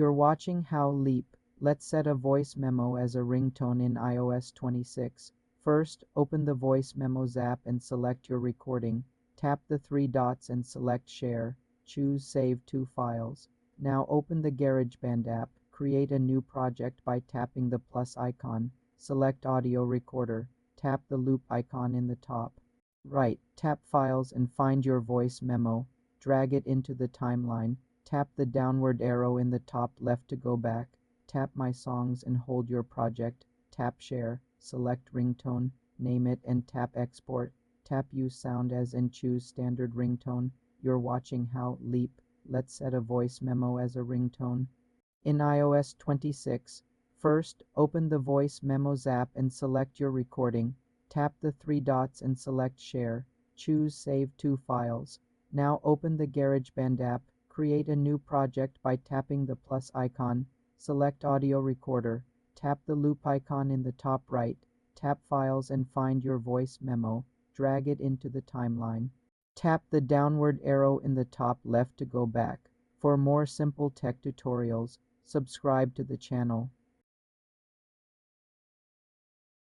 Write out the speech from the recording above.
You're watching How Leap. Let's set a voice memo as a ringtone in iOS 26. First, open the Voice Memos app and select your recording. Tap the three dots and select Share. Choose Save to Files. Now open the GarageBand app. Create a new project by tapping the plus icon. Select Audio Recorder. Tap the loop icon in the top right. Tap Files and find your voice memo. Drag it into the timeline. Tap the downward arrow in the top left to go back. Tap My Songs and hold your project. Tap Share. Select Ringtone. Name it and tap Export. Tap Use Sound As and choose Standard Ringtone. You're watching How Leap. Let's set a voice memo as a ringtone. In iOS 26, first, open the Voice Memos app and select your recording. Tap the three dots and select Share. Choose Save to Files. Now open the GarageBand app. Create a new project by tapping the plus icon. Select Audio Recorder. Tap the loop icon in the top right. Tap Files and find your voice memo. Drag it into the timeline. Tap the downward arrow in the top left to go back. For more simple tech tutorials, subscribe to the channel.